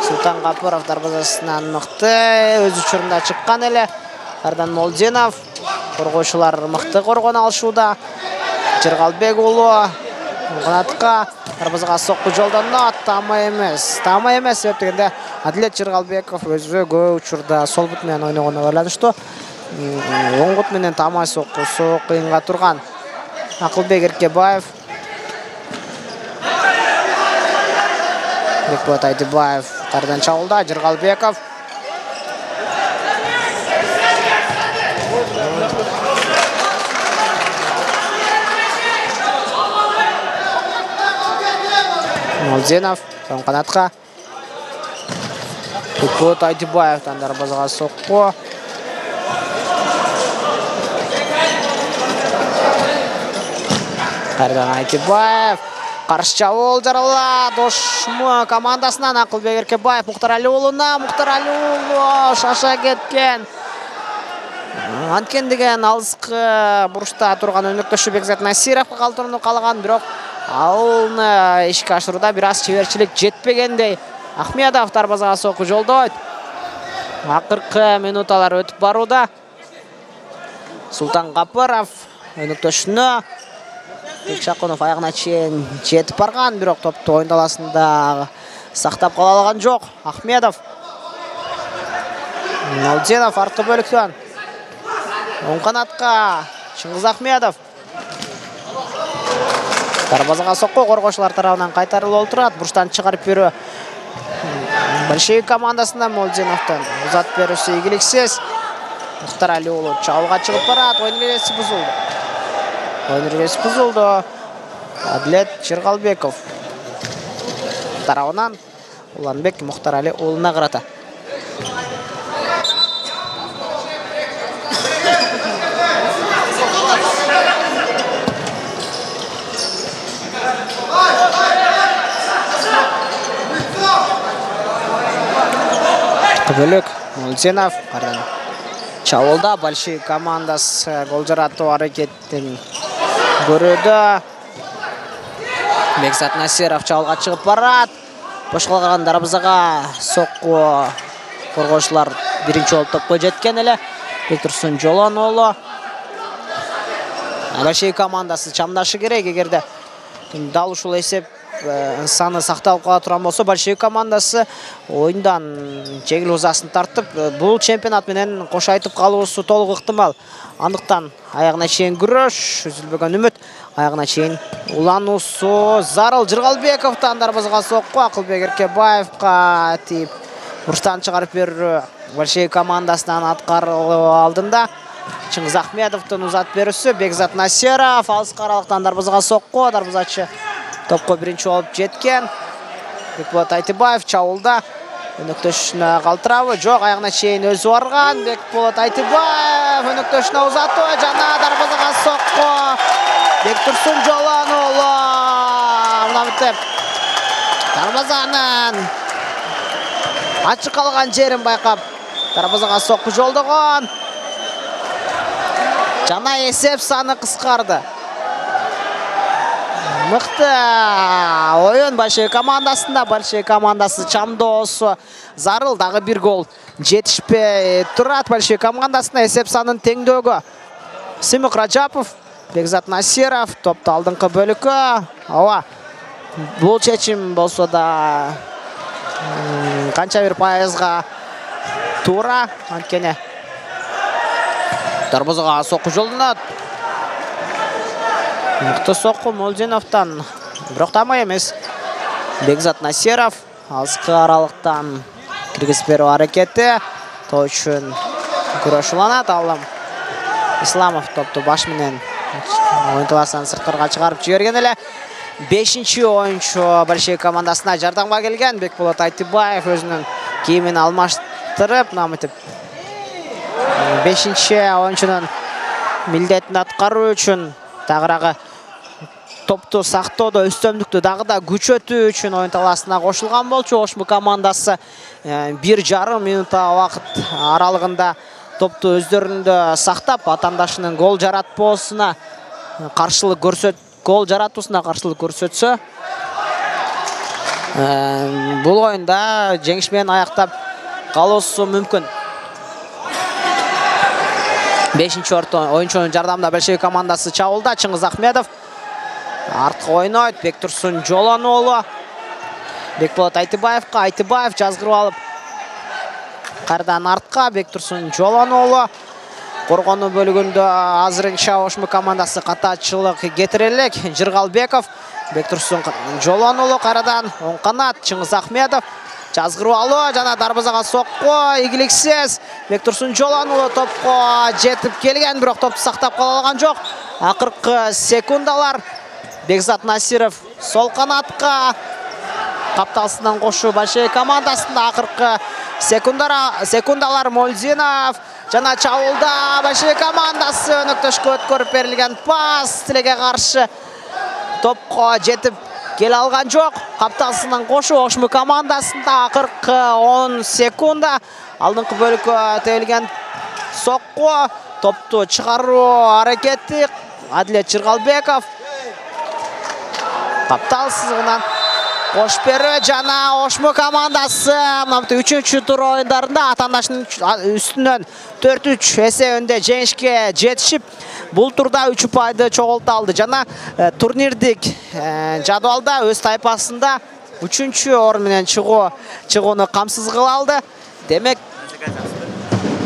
Султан Капыров дарбазасынан мыкты, өз учурунда чыккан эле. Кардан Молдинов, коргоочулар мыкты коргон алышууда. Жыргалбек уулу оң канатка, дарбазага сокку жолдонот, тама эмес себеп дегенде Адлет Жыргалбеков өзү көп учурда сол бут менен ойногонуна байланыштуу оң бут менен тама соккусу кыйынга турган. Акылбек Эркебаев Бекболот Айтыбаев тардан чабылда. Жыргалбеков. Молденов оң канатқа. Бекболот Айтыбаевтан дарбазаға соққы. Қайрадан Айтыбаев. Қарсы шабуыл жарылады. Ошмы командасынан Ақылбек Еркебаев Мұхтарәліұлына. Мұхтарәліұлы шаша кеткен. Анткендеген алысқы бұрышта тұрған өніктіші Бекзат Насировқа қалтырыны қалаған, бірақ ауылны ішкі ашыруда біраз шебершілік жетпегендей. Ахмедов дарбазаға соққы жолдайды. Ақырқы минуталар өтіп баруда. Султан Қапыров өніктішіні. Бекшақонов аяғына чейін жетіп барған, бірақ топты ойындаласында сақтап қалалаған жоқ. Ахмедов. Молденов артқы бөліктен. Оң қанатқа Шыңғыз Ахмедов. Дарбазаға соққы қорғаушылар тарауынан қайтарылып отырады. Бұрыштан шығарып беру большевик командасында Молденовтан ұзат берусі игіліксіз. Мұхтарәліұлы чауылға шығып барады. Ойын ережесі бұзылды. Әділет Жырғалбеков тарауынан Ұланбек Мұхтарәліұлына қарата. Бөлік Молденов чауылда большевик командасы гол жарату әрекеттен көреді. Бекзат Насиров чауылға шығып барады. Бош қалған дарбазаға соққы қорғаушылар бірінші болып топқа жеткен әлі. Бектұрсын Жоланұлы. Большевик командасы чамдашы керек, егерде дал ушыл есеп саны сақталып қала тұрған болса, большевик командасы ойындан жеңіл ұзасын тартып, бұл чемпионат менен қошайтып қалуысы толық ықтимал. Андықтан аяғына шейін күреш, үзілбеген үміт, аяғына шейін уланусы Зарыл Жырғалбековтан дарбазаға соққы, Ақылбек Еркебаевқа тиіп, бұрыштан шығарып беру большевик командасынан атқарылу алдында. Шыңғыз Ахмедовтың ұзат берісі, Бекзат Насиров алысқа аралықтан дарбазаға соққы, дарбазачы топқа бірінші олып жеткен. Бекболот Айтыбаев чауылда. Өніктішіні қалтырауы. Жоқ, аяғына шейін өзі барған. Бекболот Айтыбаев өніктішіні ұзату. Жаңа дарбазаға соққы. Бектұрсын Жоланұлы. Мұна бітіп. Дарбазаның ашық қалған жерін байқап. Дарбазаға соққы жолдаған. Жаңа есеп саны қысқарды. Мықты ойын большевик командасында. Большевик командасы чамдосы Зарыл дағы бір гол жетішпей тұрады. Большевик командасында есеп санын теңдігі. Симық Раджапов, Бекзат Насиров, топты алдыңқы бөлікі. Бұл шешім болса да қанша бір пайызға тура. Анткені дарбазаға соққы жолдынады. Мықты соққы Молденовтан, бірақ тамай емес. Бекзат Насиров алысқы аралықтан кіргіз беру әрекеті. Той үшін күрешіланады. Алым Исламов топты башменен ойынтыласынан сырттарға шығарып жіберген әлі. 5-ші ойыншы большевик командасына жардамға келген. Бекболот Айтыбаев өзінің киімін алмаштырып, намытып 5-ші ойыншының міндетін атқару үшін тағырағы топты сақтауды, үстемдікті дағыда күш өту үшін ойын таласына қошылған болчу. Ошмы командасы 1,5 минута уақыт аралығында топты өздерінде сақтап, атандашының гол жаратпосына қаршылық көрсетсе, бұл ойында жеңішмен аяқтап қалуысы мүмкін. 5-ші ойыншының жардамда большевик командасы чауылда. Шыңғыз Ахмедов артқы ойнайды. Бектұрсын Жоланұлы Бекболот Айтыбаевқа. Айтыбаев жазғырып алып қайрадан артқа. Бектұрсын Жоланұлы Коргону бөлігінде азырынша Ошму командасы қатачылық кетірелік. Жырғалбеков, Бектұрсын Жолонұлы қарадан, оң қанат, Чыңыз Ахмедов, жазғыру алу, жана дарбазаға соққы, игіліксіз. Бектұрсын Жолонұлы топқа жетіп келген, бірақ топты сақтап қалалған жоқ. Ақырқы секундалар. Бекзат Насиров сол қанатқа қапталсынан қошу Большевик командасында ақырқы секундалар. Мользинов жана чабуылда Большевик командасы өнөктөшкө өткөрүп берилген пас тилеге каршы топко жетип келе алган жок. Капталсынан кошу Ошму командасында акыркы 10 секунда алдыңкы бөлүккө тебилген сокку, топту чыгаруу аракети Адилет Жыргалбеков. Капталсызынан кош берүү жана Ошму командасы 3-чү тур оюндарында атаандашынын үстүнөн 4-3 эсебинде жеңишке жетишип, бул турда 3 упайды чогулта алды. Жана турнирдик жадвалда өз тайпасында 3-чү орун менен чыгууну камсыз кыла алды.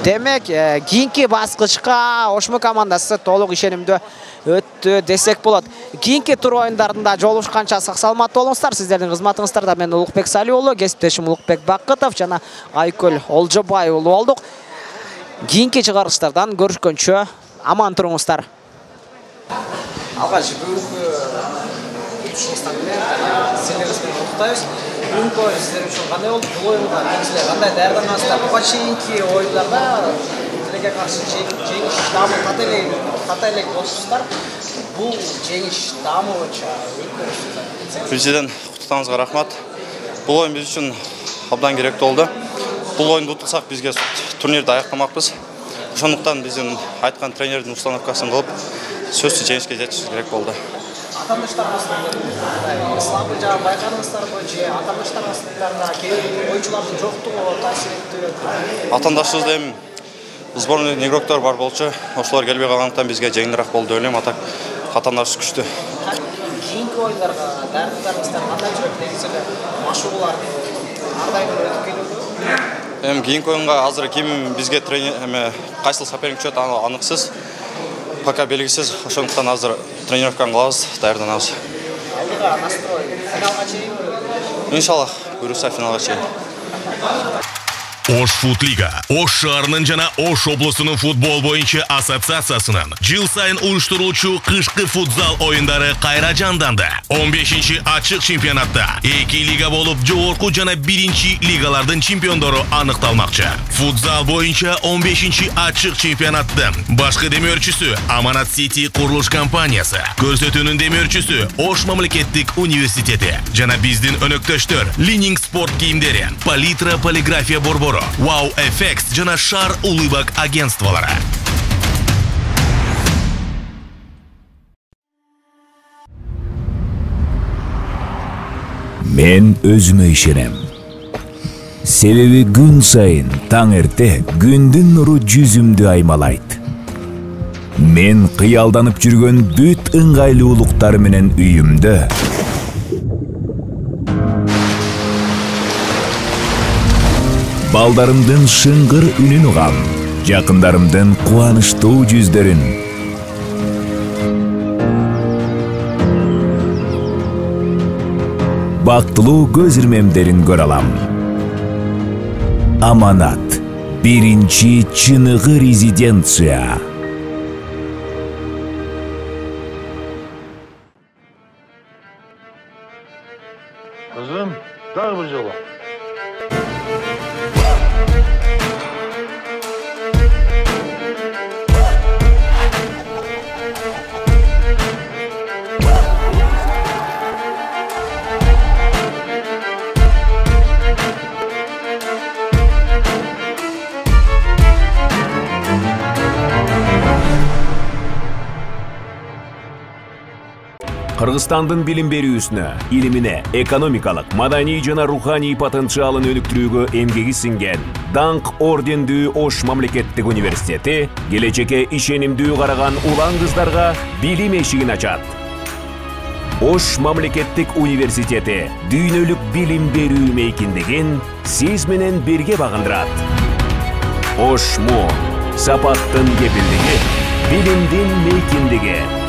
Демек, кийинки баскычка Ошму командасы толук ишенимдүү өттү десек болот. Кийинки тур оюндарында жолугушканча сак саламатта болуңуздар. Сиздердин кызматыңыздарда мен Улукбек Салиулу, кесиптешим Улукбек Бакытов жана Айкөл Олжобай уулу болдук. Кийинки чыгарылыштардан көрүшкөнчө аман туруңуздар. Алгач бүгүнкү учуңуздар менен сиздерди куттуктайбыз. Бүгүнкү оюн сиздер үчүн кандай болду? Бул оюнга негизинен кандай даярданасыздар? Буга чейинки оюндарда тилеге каршы жеңиш дамы ката элек болушсуздар. Бул жеңиш дамы боюнча өткөрүсүңүздөр. Биринчиден куттуктарыңызга рахмат. Бул оюн биз үчүн абдан керектүү болду. Бул оюнду утсак бизге турнирди аяктамакпыз. Ошондуктан биздин айткан тренердин установкасын кылып, сөзсүз жеңишке жетишибиз керек болду. Атамдаштар арасында исламды жана байкадыңыздарбы же атамдаштар арасында оюнчулардын жоктугу таасир эттиби? Атамдашыбызда эми сборный игроктор бар болчу, ошолор келбей калгандыктан бизге жеңилирээк болду деп ойлойм. Атак атамдашыбыз күчтүү. Кийинки оюндарга даярдыктарыңыздар кандай жүрөт? Негизи машыгуулар ар дайым өтүп келүүдө. Эми кийинки оюнга азыр ким бизге кайсыл соперник түшөт аныксыз. Пока белгисиз, ошондуктан азыр тренировканы кылабыз, даярданабыз. Алдыга настрой финалга чейин? Иншаллах, буюрса финалга чейин. Ош Фут Лига, Ош шаарынын жана Ош облусунун футбол боюнча ассоциациясынын жыл сайын уюштуруучу кышкы футзал оюндары кайра жанданда. 15-чи ачык чемпионатта 2 лига болуп, жогорку жана 1-чи лигалардын чемпиондору аныкталмакчы. Футзал боюнча 15-чи ачык чемпионаттын башкы демөөрчүсү Аманат Сити курулуш компаниясы, көрсөтүүнүн демөөрчүсү Ош мамлекеттик университети жана биздин өнөктөштөр Лининг спорт кийимдери, Палитра полиграфия борбору, Wow FX жана Шар улыбак агентстволары. Мен өзүмө ишенем. Себеби күн сайын таң эрте күндүн нуру жүзүмдү аймалайт. Мен кыялданып жүргөн бүт ыңгайлуулуктар менен үйүмдө балдарымдын шыңгыр үнүн угам, жакындарымдын кубанычтуу жүздөрүн. Бактылуу көз ирмемдерин көрө алам. Аманат, 1-чи чыныгы резиденция. Kızım, dağ bir yola. Кыргызстандын билим берүүсүнө, илимине, экономикалык, маданий жана руханий потенциалын өнүктүрүүгө эмгеги сиңген Даңк ордендүү Ош мамлекеттик университети келечекке ишенимдүү караган улан кыздарга билим эшигин ачат. Ош мамлекеттик университети дүйнөлүк билим берүү мейкиндигин сиз менен бирге багындырат. Ошму Сапаттын кепилдиги, билимдин мейкиндиги.